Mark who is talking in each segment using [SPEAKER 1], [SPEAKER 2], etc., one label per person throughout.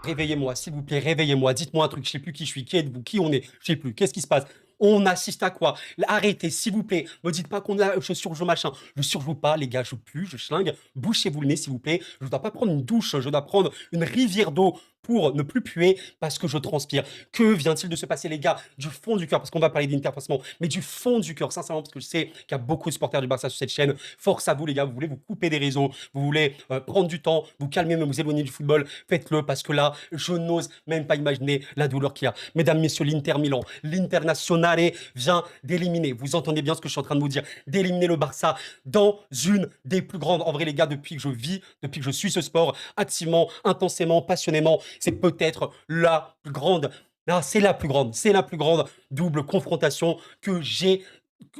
[SPEAKER 1] Réveillez-moi, s'il vous plaît, réveillez-moi. Dites-moi un truc, je sais plus qui je suis, qui êtes-vous, qui on est, je sais plus. Qu'est-ce qui se passe? On assiste à quoi? Arrêtez, s'il vous plaît. Me dites pas qu'on a, je surjoue machin. Je surjoue pas, les gars, je pue, je schlingue. Bouchez-vous le nez, s'il vous plaît. Je ne dois pas prendre une douche, je dois prendre une rivière d'eau pour ne plus puer parce que je transpire. Que vient-il de se passer, les gars? Du fond du cœur, parce qu'on va parler d'Inter forcément, mais du fond du cœur, sincèrement, parce que je sais qu'il y a beaucoup de supporters du Barça sur cette chaîne. Force à vous, les gars. Vous voulez vous couper des réseaux, vous voulez prendre du temps, vous calmer, mais vous éloigner du football. Faites-le parce que là, je n'ose même pas imaginer la douleur qu'il y a. Mesdames, messieurs, l'Inter Milan, l'Internazionale vient d'éliminer, vous entendez bien ce que je suis en train de vous dire, d'éliminer le Barça dans une des plus grandes. En vrai, les gars, depuis que je vis, depuis que je suis ce sport activement, intensément, passionnément, c'est peut-être la plus grande. Non, c'est la plus grande double confrontation que j'ai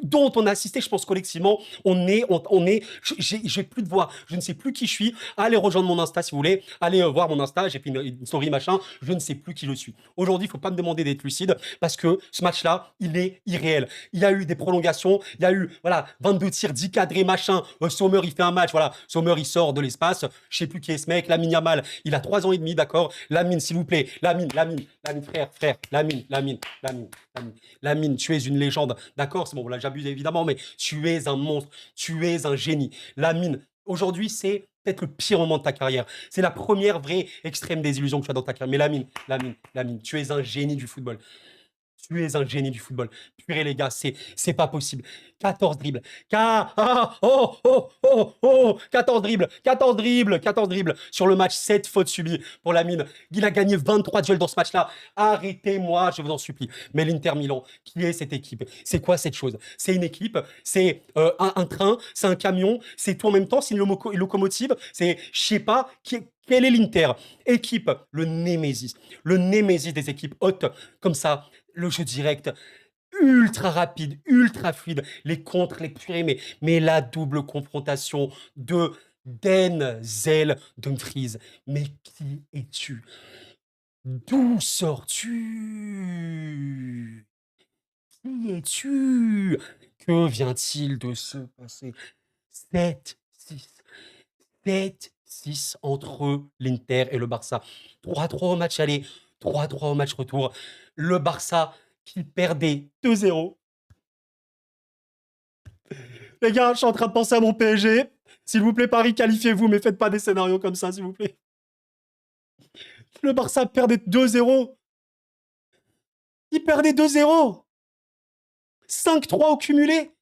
[SPEAKER 1] dont on a assisté, je pense collectivement, j'ai plus de voix, je ne sais plus qui je suis. Allez rejoindre mon Insta si vous voulez, allez voir mon Insta, j'ai fait une story machin, je ne sais plus qui je suis. Aujourd'hui, il faut pas me demander d'être lucide parce que ce match-là, il est irréel. Il y a eu des prolongations, il y a eu voilà 22 tirs, 10 cadrés machin. Sommer il fait un match, voilà, Sommer il sort de l'espace, je sais plus qui est ce mec, Lamine Yamal, il a 3 ans et demi, d'accord. Lamine, s'il vous plaît, Lamine, frère, Lamine, tu es une légende. D'accord, c'est bon, là j'abuse évidemment, mais tu es un monstre, tu es un génie. Lamine, aujourd'hui, c'est peut-être le pire moment de ta carrière. C'est la première vraie extrême désillusion que tu as dans ta carrière. Mais Lamine, tu es un génie du football. Tu es un génie du football. Purée, les gars, c'est pas possible. 14 dribbles. 14 dribbles. 14 dribbles sur le match. 7 fautes subies pour Lamine. Il a gagné 23 duels dans ce match-là. Arrêtez-moi, je vous en supplie. Mais l'Inter Milan, qui est cette équipe? C'est quoi cette chose? C'est une équipe, c'est un train, c'est un camion, c'est tout en même temps, c'est une locomotive, c'est, je sais pas, quel est l'Inter? Équipe, le némésis des équipes hautes, comme ça, le jeu direct, ultra rapide, ultra fluide, les contres, les purées, mais la double confrontation de Denzel Dumfries. Mais qui es-tu? D'où sors-tu? Qui es-tu? Que vient-il de se passer? 7-6. 7-6 entre l'Inter et le Barça. 3-3 au match aller, 3-3 au match retour. Le Barça qui perdait 2-0. Les gars, je suis en train de penser à mon PSG. S'il vous plaît, Paris, qualifiez-vous, mais faites pas des scénarios comme ça, s'il vous plaît. Le Barça perdait 2-0. Il perdait 2-0. 5-3 au cumulé.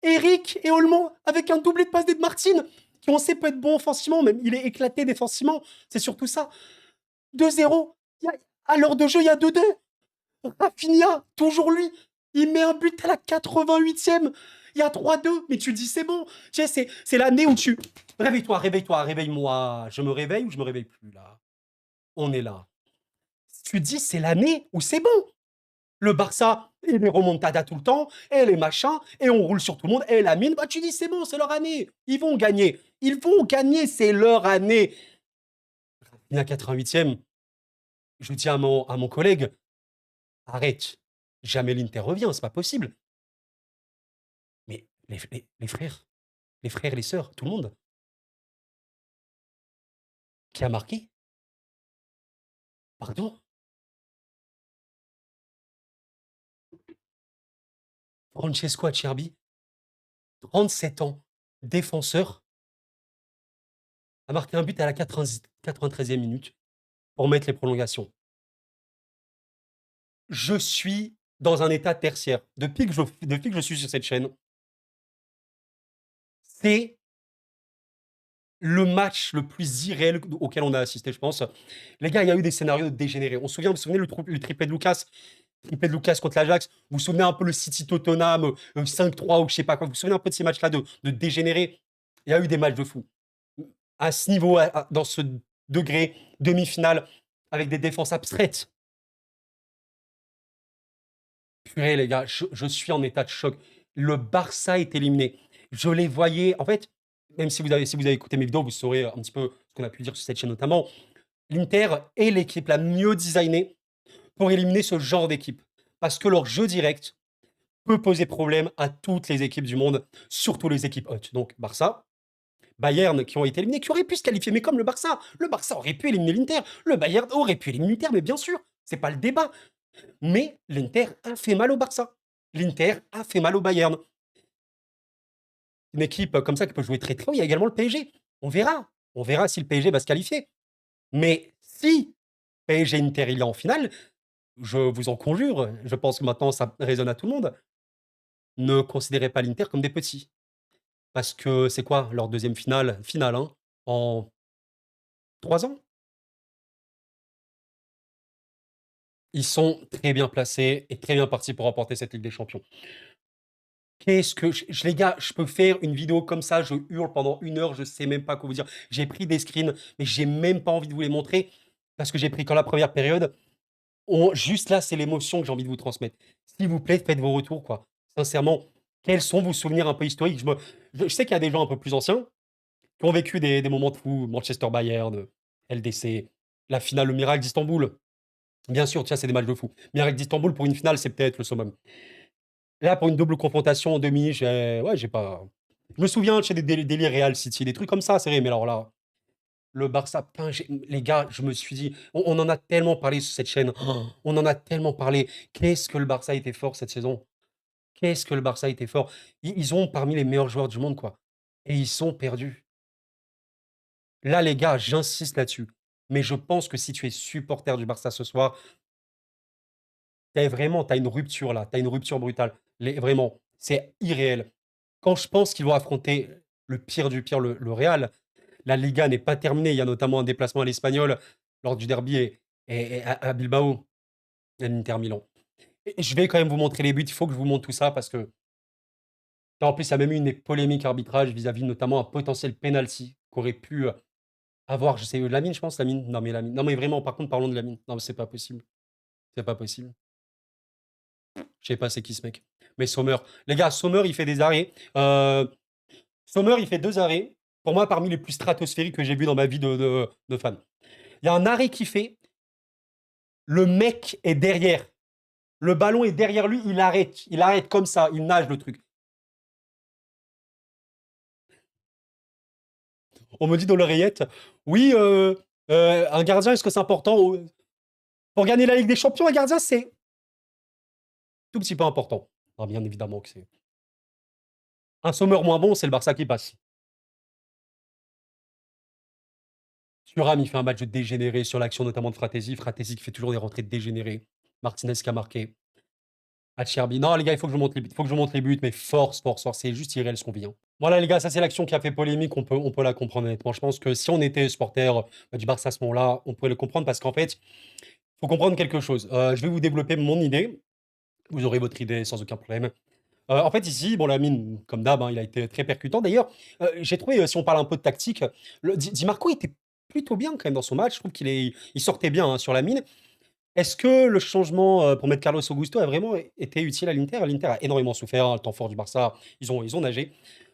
[SPEAKER 1] Eric et Olmo avec un doublé de passe d'Ed Martin, qui on sait peut être bon offensivement, même il est éclaté défensivement. C'est surtout ça. 2-0. À l'heure de jeu, il y a 2-2. Rafinha, toujours lui, il met un but à la 88e. Il y a 3-2, mais tu dis c'est bon. Tu sais, c'est l'année où tu... Réveille-toi, réveille-moi. Je me réveille ou je me réveille plus, là? On est là. Tu dis c'est l'année où c'est bon. Le Barça, et les remontadas tout le temps, et les machins, et on roule sur tout le monde, et la mine, bah tu dis c'est bon, c'est leur année. Ils vont gagner, c'est leur année. Il y a 88e. Je dis à mon collègue, arrête, jamais l'Inter revient, c'est pas possible. Mais les frères, les sœurs, tout le monde, qui a marqué? Pardon? Francesco Acerbi, 37 ans, défenseur, a marqué un but à la 93e minute pour mettre les prolongations. Je suis dans un état tertiaire. Depuis que je suis sur cette chaîne, c'est le match le plus irréel auquel on a assisté, je pense. Les gars, il y a eu des scénarios dégénérés. Vous vous souvenez le triplé de Lucas contre l'Ajax? Vous vous souvenez un peu le City Tottenham 5-3 ou je sais pas quoi? Vous vous souvenez un peu de ces matchs-là de dégénérés? Il y a eu des matchs de fou. À ce niveau, dans ce degré, demi-finale, avec des défenses abstraites. Purée, les gars, je suis en état de choc. Le Barça est éliminé. Je les voyais, en fait, même si vous avez écouté mes vidéos, vous saurez un petit peu ce qu'on a pu dire sur cette chaîne notamment. L'Inter est l'équipe la mieux designée pour éliminer ce genre d'équipe. Parce que leur jeu direct peut poser problème à toutes les équipes du monde, surtout les équipes hautes. Donc Barça, Bayern qui ont été éliminés, qui auraient pu se qualifier, mais comme le Barça. Le Barça aurait pu éliminer l'Inter. Le Bayern aurait pu éliminer l'Inter, mais bien sûr, c'est pas le débat. Mais l'Inter a fait mal au Barça. L'Inter a fait mal au Bayern. Une équipe comme ça qui peut jouer très très haut, il y a également le PSG. On verra. On verra si le PSG va se qualifier. Mais si PSG Inter il est en finale, je vous en conjure, je pense que maintenant ça résonne à tout le monde, ne considérez pas l'Inter comme des petits. Parce que c'est quoi leur deuxième finale hein, en 3 ans? Ils sont très bien placés et très bien partis pour remporter cette Ligue des Champions. Qu'est-ce que les gars, je peux faire une vidéo comme ça, je hurle pendant 1 heure, je sais même pas quoi vous dire. J'ai pris des screens, mais j'ai même pas envie de vous les montrer parce que j'ai pris quand la première période. Juste là, c'est l'émotion que j'ai envie de vous transmettre. S'il vous plaît, faites vos retours, quoi. Sincèrement, quels sont vos souvenirs un peu historiques? Je sais qu'il y a des gens un peu plus anciens qui ont vécu des moments de fou, Manchester-Bayern, LDC, la finale, le miracle d'Istanbul. Bien sûr, ça, c'est des matchs de fou. Miracle d'Istanbul pour une finale, c'est peut-être le summum. Là, pour une double confrontation en demi, j'ai pas. Je me souviens de chez des délires Real City, des trucs comme ça, c'est vrai, mais alors là, le Barça, putain, les gars, je me suis dit, on en a tellement parlé sur cette chaîne, oh, on en a tellement parlé. Qu'est-ce que le Barça était fort cette saison? Qu'est-ce que le Barça était fort? Ils ont parmi les meilleurs joueurs du monde, quoi. Et ils sont perdus. Là, les gars, j'insiste là-dessus. Mais je pense que si tu es supporter du Barça ce soir, t'as une rupture là, t'as une rupture brutale. Vraiment, c'est irréel. Quand je pense qu'ils vont affronter le pire du pire, le Real, la Liga n'est pas terminée. Il y a notamment un déplacement à l'Espagnol lors du derby et à Bilbao, à l'Inter Milan. Et je vais quand même vous montrer les buts. Il faut que je vous montre tout ça parce que, en plus, il y a même eu une polémique arbitrage vis-à-vis notamment un potentiel penalty qu'aurait pu avoir, je sais, Lamine, je pense, Lamine. Non, mais Lamine. Non, mais vraiment, par contre, parlons de Lamine. Non, mais c'est pas possible. C'est pas possible. Je sais pas c'est qui ce mec. Mais Sommer. Les gars, Sommer, il fait des arrêts. Sommer, il fait 2 arrêts. Pour moi, parmi les plus stratosphériques que j'ai vu dans ma vie de fan. Il y a un arrêt qui fait. Le mec est derrière. Le ballon est derrière lui, il arrête. Il arrête comme ça, il nage le truc. On me dit dans l'oreillette, oui, un gardien, est-ce que c'est important pour gagner la Ligue des Champions, un gardien, c'est tout petit peu important. Ah, bien évidemment que c'est. Un Sommer moins bon, c'est le Barça qui passe. Thuram, il fait un match de dégénéré sur l'action notamment de Fratesi. Fratesi qui fait toujours des rentrées de dégénéré. Martinez qui a marqué. Acerbi. Non, les gars, il faut que je vous montre les buts. Il faut que je vous montre les buts, mais force, force, force. C'est juste irréel ce qu'on vit. Hein. Voilà, les gars, ça, c'est l'action qui a fait polémique. On peut la comprendre, honnêtement. Je pense que si on était supporter du Barça à ce moment-là, on pourrait le comprendre parce qu'en fait, il faut comprendre quelque chose. Je vais vous développer mon idée. Vous aurez votre idée sans aucun problème. En fait, ici, bon, Lamine, comme d'hab, hein, il a été très percutant. D'ailleurs, j'ai trouvé, si on parle un peu de tactique, Di Marco était plutôt bien quand même dans son match. Je trouve il sortait bien hein, sur Lamine. Est-ce que le changement pour mettre Carlos Augusto a vraiment été utile à l'Inter? L'Inter a énormément souffert, hein, le temps fort du Barça, ils ont nagé.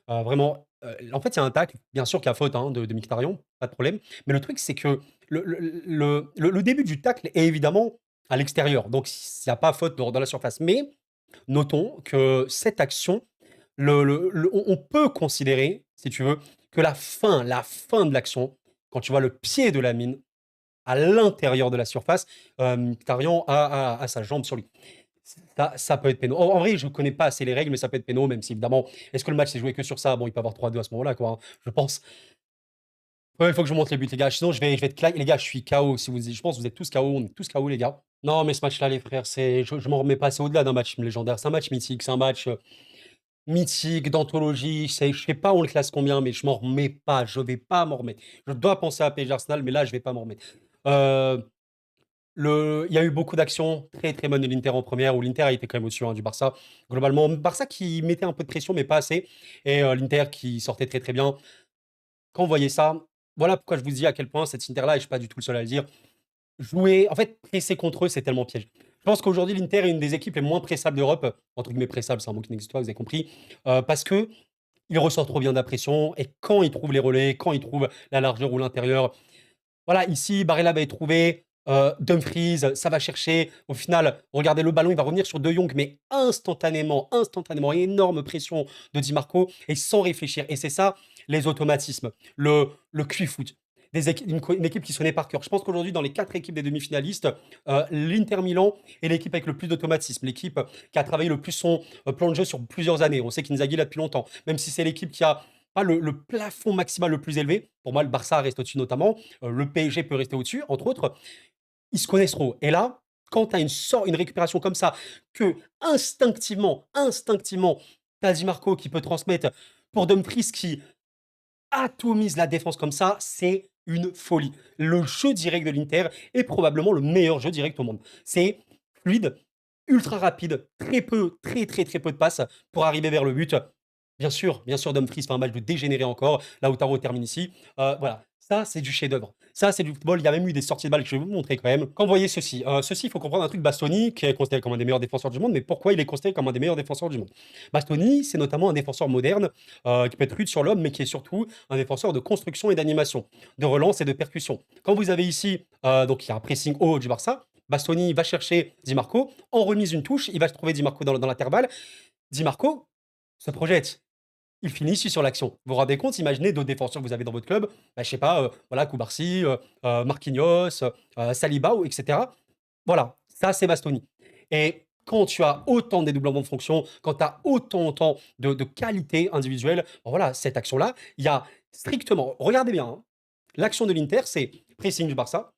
[SPEAKER 1] Vraiment, en fait, il y a un tacle, bien sûr qu'il y a faute hein, de Mkhitaryan, pas de problème. Mais le truc, c'est que le début du tacle est évidemment à l'extérieur. Donc, il n'y a pas faute dans la surface. Mais notons que cette action, on peut considérer, si tu veux, que la fin de l'action, quand tu vois le pied de la mine à l'intérieur de la surface, Mkhitaryan a sa jambe sur lui. Ça peut être péno. En vrai, je connais pas assez les règles, mais ça peut être péno, même si évidemment, est-ce que le match s'est joué que sur ça? Bon, il peut y avoir 3-2 à ce moment-là, quoi, hein, je pense. Ouais, il faut que je vous montre les buts, les gars. Sinon, je vais être clair. Les gars, je suis KO. Je pense que vous êtes tous KO. On est tous KO, les gars. Non, mais ce match-là, les frères, je m'en remets pas. C'est au-delà d'un match légendaire. C'est un match mythique. C'est un match mythique, d'anthologie. Je sais pas on le classe combien, mais je m'en remets pas. Je vais pas m'en remettre. Je dois penser à PSG Arsenal, mais là, je vais pas m'en remettre. Euh, il y a eu beaucoup d'actions très très bonnes de l'Inter en première, où l'Inter a été quand même au-dessus hein, du Barça. Globalement, Barça qui mettait un peu de pression, mais pas assez. Et l'Inter qui sortait très très bien. Quand vous voyez ça, voilà pourquoi je vous dis à quel point cette Inter-là, et je suis pas du tout le seul à le dire, jouer, en fait, presser contre eux, c'est tellement piège. Je pense qu'aujourd'hui, l'Inter est une des équipes les moins pressables d'Europe. Entre guillemets, pressable, c'est un mot qui n'existe pas, vous avez compris. Parce que il ressort trop bien de la pression. Et quand il trouve les relais, quand il trouve la largeur ou l'intérieur, voilà, ici, Barella va être trouvé. Dumfries, ça va chercher. Au final, regardez le ballon, il va revenir sur De Jong, mais instantanément, instantanément, énorme pression de Di Marco et sans réfléchir. Et c'est ça les automatismes, le QI-foot. Une équipe qui se connaît par cœur. Je pense qu'aujourd'hui, dans les 4 équipes des demi-finalistes, l'Inter Milan est l'équipe avec le plus d'automatisme, l'équipe qui a travaillé le plus son plan de jeu sur plusieurs années. On sait qu'Inzaghi l'a depuis longtemps, même si c'est l'équipe qui a pas le plafond maximal le plus élevé. Pour moi, le Barça reste au-dessus notamment. Le PSG peut rester au-dessus, entre autres. Ils se connaissent trop. Et là, quand tu as une récupération comme ça, que instinctivement, tu as Di Marco qui peut transmettre pour Dumfries qui atomise la défense comme ça, c'est une folie. Le jeu direct de l'Inter est probablement le meilleur jeu direct au monde. C'est fluide, ultra rapide, très peu de passes pour arriver vers le but. Bien sûr, Dumfries fait un match de dégénéré encore. Lautaro termine ici. Voilà, ça c'est du chef-d'œuvre. Ça c'est du football. Il y a même eu des sorties de balles que je vais vous montrer quand même. Quand vous voyez ceci, il faut comprendre un truc. Bastoni, qui est considéré comme un des meilleurs défenseurs du monde, mais pourquoi il est considéré comme un des meilleurs défenseurs du monde? Bastoni, c'est notamment un défenseur moderne qui peut être rude sur l'homme, mais qui est surtout un défenseur de construction et d'animation, de relance et de percussion. Quand vous avez ici, donc il y a un pressing haut du Barça, Bastoni va chercher Di Marco, en remise une touche, il va trouver Di Marco dans l'intervalle. Di Marco se projette. Il finit ici sur l'action. Vous vous rendez compte, imaginez d'autres défenseurs que vous avez dans votre club, bah, je sais pas, voilà, Koubarsi, Marquinhos, Saliba, etc. Voilà, ça c'est Bastoni. Et quand tu as autant de dédoublements de fonction, quand tu as autant de qualité individuelle, bon, voilà, cette action-là, il y a strictement, regardez bien, hein, l'action de l'Inter, c'est pressing du Barça.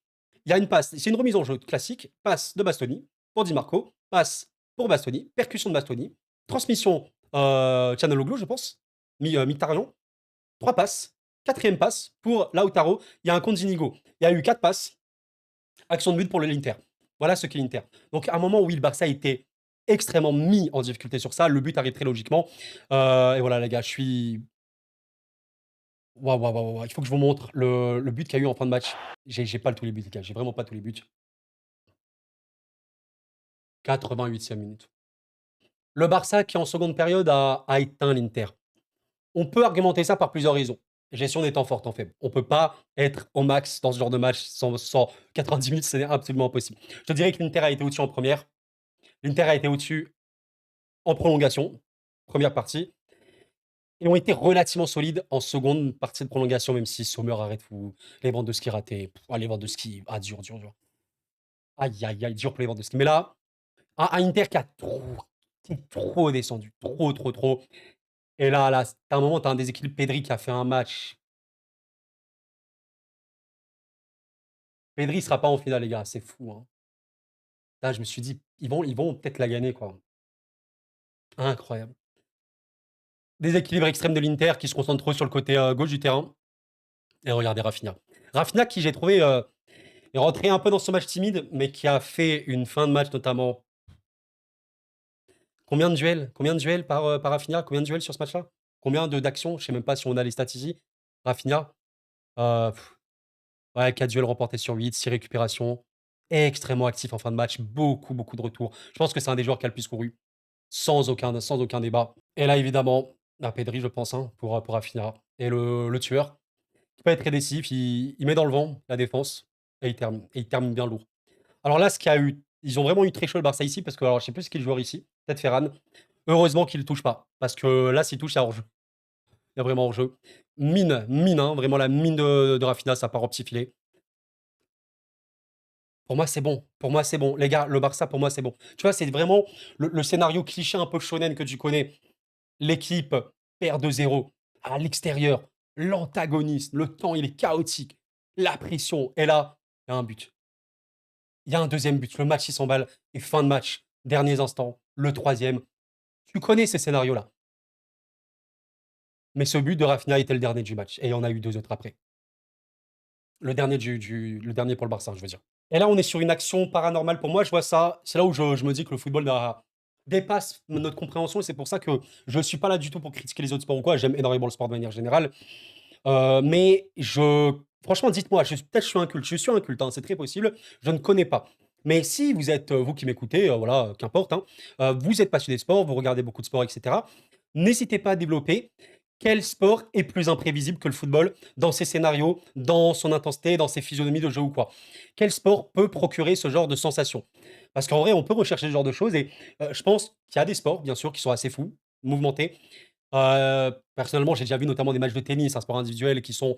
[SPEAKER 1] Il y a une passe, c'est une remise en jeu classique, passe de Bastoni pour Di Marco, passe pour Bastoni, percussion de Bastoni, transmission Çalhanoğlu, je pense, Mkhitaryan, 3 passes, quatrième passe pour Lautaro. Il y a un compte d'Inigo. Il y a eu 4 passes, action de but pour le l'Inter. Voilà ce qu'est l'Inter. Donc, à un moment où le Barça était extrêmement mis en difficulté sur ça, le but arrive très logiquement. Et voilà, les gars, je suis. Waouh, waouh, waouh, waouh. Il faut que je vous montre le but qu'il y a eu en fin de match. J'ai pas tous les buts, les gars. J'ai vraiment pas tous les buts. 88e minute. Le Barça qui, en seconde période, a éteint l'Inter. On peut argumenter ça par plusieurs raisons. Gestion des temps forts, temps faibles. On peut pas être au max dans ce genre de match sans 90 minutes, c'est absolument impossible. Je te dirais que l'Inter a été au-dessus en première. L'Inter a été au-dessus en prolongation, première partie. Et ont été relativement solides en seconde partie de prolongation, même si Sommer arrête fou. Lewandowski raté. Lewandowski, dur. Aïe, aïe, aïe, dur pour Lewandowski. Mais là, un Inter qui est trop descendu. Trop. Et là, t'as un moment, t'as un déséquilibre. Pedri qui a fait un match. Pedri sera pas en finale, les gars, c'est fou, hein. Là, je me suis dit, ils vont peut-être la gagner, quoi. Incroyable. Déséquilibre extrême de l'Inter qui se concentre trop sur le côté gauche du terrain. Et regardez Rafinha. Rafinha qui, j'ai trouvé, est rentré un peu dans ce match timide, mais qui a fait une fin de match notamment. Combien de duels par Rafinha? Combien de duels sur ce match-là? Combien d'actions? Je sais même pas si on a les stats ici. Rafinha, euh, pff, ouais, 4 duels remportés sur 8, 6 récupérations. Extrêmement actif en fin de match, beaucoup de retours. Je pense que c'est un des joueurs qui a le plus couru, sans aucun débat. Et là, évidemment, Pedri, je pense, hein, pour Rafinha. Et le tueur, qui peut être très décisif, il met dans le vent la défense et il termine. Et il termine bien lourd. Alors là, ce qu'il y a eu, ils ont vraiment eu très chaud le Barça ici, parce que alors, je sais plus ce qui est le joueur ici, peut-être Ferran. Heureusement qu'il ne touche pas, parce que là, s'il touche, il y a hors-jeu. Il y a vraiment hors-jeu. Mine, hein, vraiment la mine de Rafinha, ça part au petit filet. Pour moi, c'est bon. Pour moi, c'est bon. Les gars, le Barça, pour moi, c'est bon. Tu vois, c'est vraiment le scénario cliché un peu shonen que tu connais. L'équipe perd 2-0 à l'extérieur. L'antagoniste, le temps, il est chaotique. La pression. Et là, il y a un but. Il y a un deuxième but. Le match, il s'emballe. Et fin de match. Derniers instants. Le troisième. Tu connais ces scénarios-là. Mais ce but de Rafinha était le dernier du match. Et il y en a eu 2 autres après. Le dernier pour le Barça, je veux dire. Et là, on est sur une action paranormale. Pour moi, je vois ça. C'est là où je me dis que le football dépasse notre compréhension. Et c'est pour ça que je ne suis pas là du tout pour critiquer les autres sports ou quoi. J'aime énormément le sport de manière générale. Mais franchement, dites-moi, peut-être je suis inculte. Je suis inculte, hein, c'est très possible. Je ne connais pas. Mais si vous êtes, vous qui m'écoutez, voilà, qu'importe, hein, vous êtes passionné de sport, vous regardez beaucoup de sport, etc. N'hésitez pas à développer. Quel sport est plus imprévisible que le football dans ses scénarios, dans son intensité, dans ses physionomies de jeu ou quoi? Quel sport peut procurer ce genre de sensation? Parce qu'en vrai, on peut rechercher ce genre de choses et je pense qu'il y a des sports, bien sûr, qui sont assez fous, mouvementés, Personnellement, j'ai déjà vu notamment des matchs de tennis, un sport individuel qui sont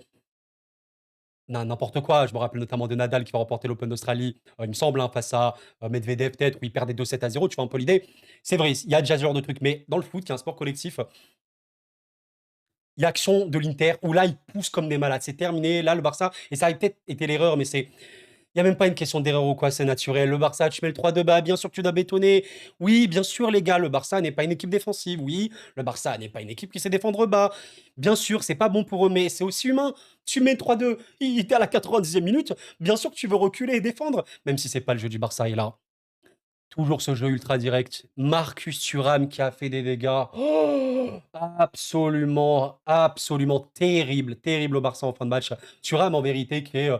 [SPEAKER 1] n'importe quoi. Je me rappelle notamment de Nadal qui va remporter l'Open d'Australie, il me semble, hein, face à, Medvedev peut-être, où il perd des 2-7-0, tu vois un peu l'idée? C'est vrai, il y a déjà ce genre de truc, mais dans le foot, qui est un sport collectif, il y a l'action de l'Inter où là, ils poussent comme des malades. C'est terminé, là, le Barça et ça a peut-être été l'erreur, mais c'est il y a même pas une question d'erreur ou quoi, c'est naturel. Le Barça, tu mets le 3-2, bah, bien sûr que tu dois bétonner. Oui, bien sûr, les gars, le Barça n'est pas une équipe défensive. Oui, le Barça n'est pas une équipe qui sait défendre bas. Bien sûr, c'est pas bon pour eux, mais c'est aussi humain. Tu mets 3-2, il était à la 90e minute. Bien sûr que tu veux reculer et défendre, même si c'est pas le jeu du Barça. Et là, toujours ce jeu ultra direct. Marcus Thuram qui a fait des dégâts. Oh, absolument, absolument terrible, terrible au Barça en fin de match. Thuram, en vérité, qui est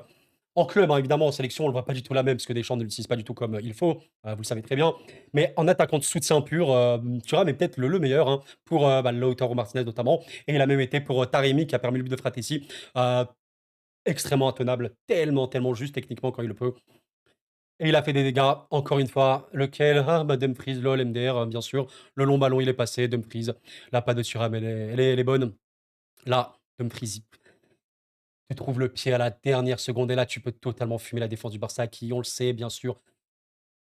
[SPEAKER 1] en club, hein, évidemment, en sélection, on le voit pas du tout la même, parce que Deschamps ne l'utilise pas du tout comme il faut, vous le savez très bien. Mais en attaquant de soutien pur, Thuram est peut-être le meilleur hein, pour Lautaro Martinez notamment. Et il a même été pour Taremi qui a permis le but de Fratessi. Euh, Extrêmement intenable, tellement, tellement juste techniquement quand il le peut. Et il a fait des dégâts, encore une fois. Lequel? Ah, bah Dumfries, lol, MDR, bien sûr. Le long ballon, il est passé. Dumfries, la passe de Thuram, elle est bonne. Là, Dumfries, tu trouves le pied à la dernière seconde et là, tu peux totalement fumer la défense du Barça qui, on le sait, bien sûr.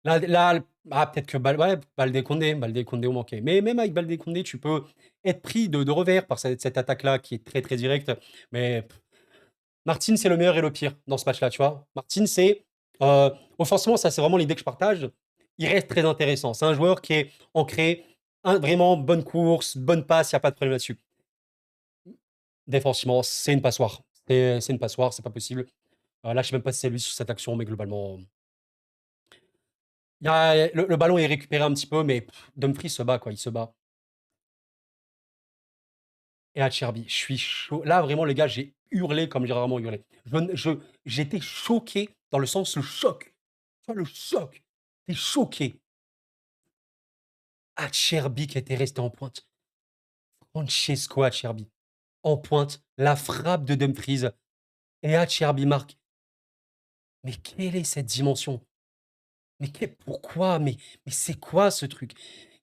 [SPEAKER 1] Là, peut-être que ouais, Baldé Koundé ont manqué. Mais même avec Baldé Koundé, tu peux être pris de revers par cette attaque-là qui est très, très directe. Mais Martin, c'est le meilleur et le pire dans ce match-là, tu vois. Martin, c'est offensivement, ça, c'est vraiment l'idée que je partage. Il reste très intéressant. C'est un joueur qui est ancré, vraiment bonne course, bonne passe, il n'y a pas de problème là-dessus. Défensivement, c'est une passoire. C'est une passoire, c'est pas possible. Là, je sais même pas si c'est lui sur cette action, mais globalement, le ballon est récupéré un petit peu, mais Dumfries se bat, quoi, il se bat. Et Acerbi, je suis chaud. Là, vraiment, les gars, j'ai hurlé comme j'ai rarement hurlé. J'étais choqué dans le sens le choc. Tu vois, le choc. T'es choqué. Acerbi qui était resté en pointe. Francesco Acerbi en pointe. La frappe de Dumfries et Acerbi marque. Mais quelle est cette dimension? Mais pourquoi? Mais c'est quoi ce truc?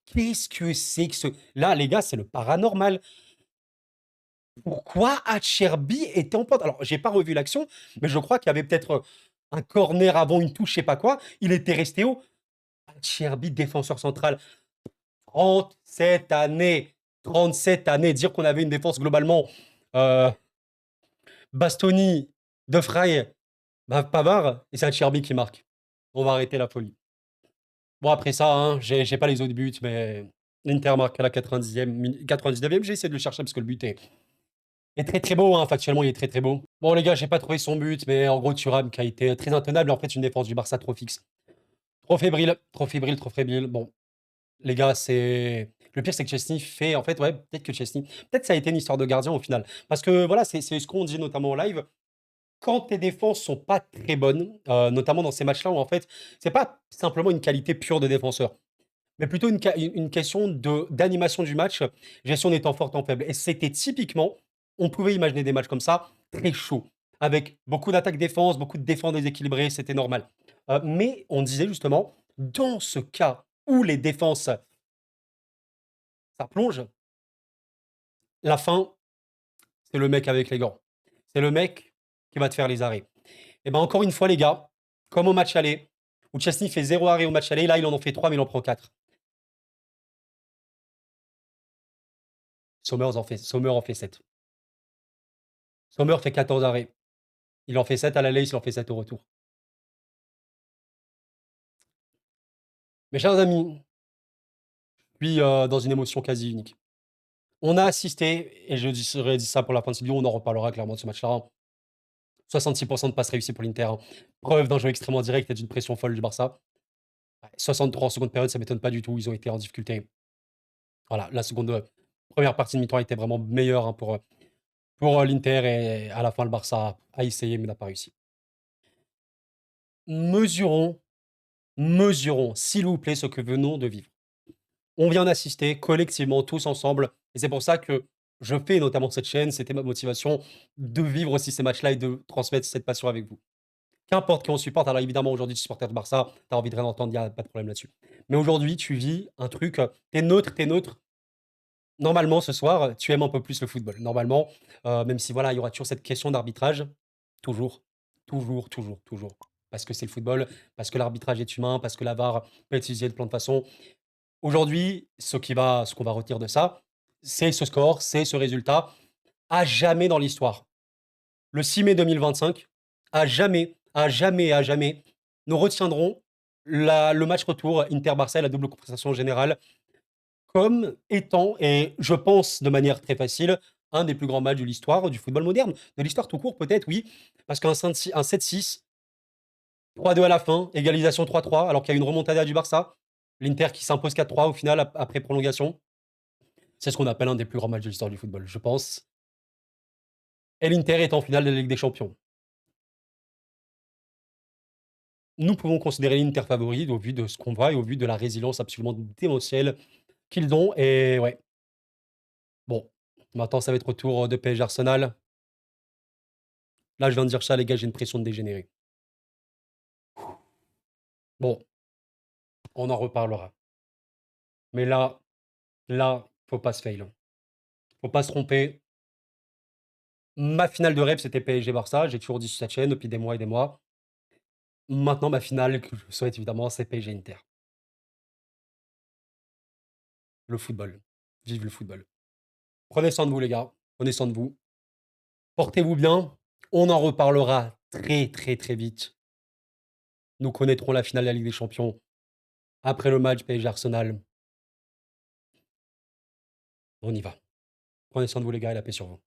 [SPEAKER 1] Qu'est-ce que c'est que ce... Là, les gars, c'est le paranormal. Pourquoi Acerbi était en pointe? Alors, j'ai pas revu l'action, mais je crois qu'il y avait peut-être un corner avant une touche, je sais pas quoi. Il était resté haut. Acerbi, défenseur central. 37 années. 37 années. Dire qu'on avait une défense globalement euh, Bastoni, De Vrij, Pavard, et c'est Acerbi qui marque. On va arrêter la folie. Bon, après ça, hein, j'ai pas les autres buts, mais l'Inter marque à la 90e, 99e. J'ai essayé de le chercher parce que le but est très très beau, hein. Factuellement, il est très très beau. Bon, les gars, j'ai pas trouvé son but, mais en gros, Thuram qui a été très intenable. En fait, une défense du Barça trop fixe. Trop fébrile, trop fébrile, trop fébrile. Bon, les gars, c'est. Le pire, c'est que Chesney fait. En fait, ouais, peut-être que Chesney. Peut-être ça a été une histoire de gardien au final. Parce que voilà, c'est ce qu'on dit notamment en live. Quand tes défenses sont pas très bonnes, notamment dans ces matchs-là où en fait, c'est pas simplement une qualité pure de défenseur, mais plutôt une question d'animation du match, gestion des temps forts, temps faibles. Et c'était typiquement, on pouvait imaginer des matchs comme ça, très chauds, avec beaucoup d'attaque-défense, beaucoup de défense déséquilibrées, c'était normal. Mais on disait justement, dans ce cas où les défenses, ça plonge, la fin, c'est le mec avec les gants. C'est le mec qui va te faire les arrêts. Et ben encore une fois, les gars, comme au match aller, où Chesney fait 0 arrêt au match aller, là, il en fait 3, mais il en prend 4. Sommer en fait 7. Sommer fait 14 arrêts. Il en fait 7 à l'aller, il en fait 7 au retour. Mes chers amis, je suis dans une émotion quasi unique. On a assisté, et je serais dit ça pour la fin de cette vidéo, on en reparlera clairement de ce match-là. 66% de passes réussies pour l'Inter. Preuve d'un jeu extrêmement direct et d'une pression folle du Barça. 63 en seconde période, ça m'étonne pas du tout. Ils ont été en difficulté. Voilà, la première partie de mi-temps a été vraiment meilleure hein, pour l'Inter et à la fin, le Barça a essayé mais n'a pas réussi. Mesurons, mesurons, s'il vous plaît, ce que venons de vivre. On vient d'assister collectivement, tous ensemble. Et c'est pour ça que je fais notamment cette chaîne. C'était ma motivation de vivre aussi ces matchs-là et de transmettre cette passion avec vous. Qu'importe qui on supporte. Alors évidemment, aujourd'hui, tu supporter de Barça, tu as envie de rien entendre, il n'y a pas de problème là-dessus. Mais aujourd'hui, tu vis un truc, t'es neutre, Normalement, ce soir, tu aimes un peu plus le football. Normalement, même si voilà, il y aura toujours cette question d'arbitrage, toujours, toujours, toujours, toujours. Parce que c'est le football, parce que l'arbitrage est humain, parce que la VAR peut être utilisée de plein de façons. Aujourd'hui, ce qu'on va retirer de ça, c'est ce score, c'est ce résultat. À jamais dans l'histoire, le 6 mai 2025, à jamais, à jamais, à jamais, nous retiendrons le match retour Inter-Barça, la double compensation générale, comme étant, et je pense de manière très facile, un des plus grands matchs de l'histoire du football moderne. De l'histoire tout court, peut-être, oui, parce qu'un 7-6, 3-2 à la fin, égalisation 3-3, alors qu'il y a une remontada du Barça, l'Inter qui s'impose 4-3 au final après prolongation. C'est ce qu'on appelle un des plus grands matchs de l'histoire du football, je pense. Et l'Inter est en finale de la Ligue des Champions. Nous pouvons considérer l'Inter favori au vu de ce qu'on voit et au vu de la résilience absolument démentielle qu'ils ont. Et ouais, bon, maintenant ça va être au tour de PSG Arsenal. Là, je viens de dire ça, les gars, j'ai une pression de dégénérer. Bon, on en reparlera. Mais là, faut pas se fail, hein. Faut pas se tromper. Ma finale de rêve, c'était PSG-Barça. J'ai toujours dit sur cette chaîne depuis des mois et des mois. Maintenant, ma finale que je souhaite évidemment, c'est PSG-Inter. Le football. Vive le football. Prenez soin de vous, les gars. Prenez soin de vous. Portez-vous bien. On en reparlera très, très, très vite. Nous connaîtrons la finale de la Ligue des Champions après le match PSG-Arsenal. On y va. Prenez soin de vous, les gars, et la paix sur vous.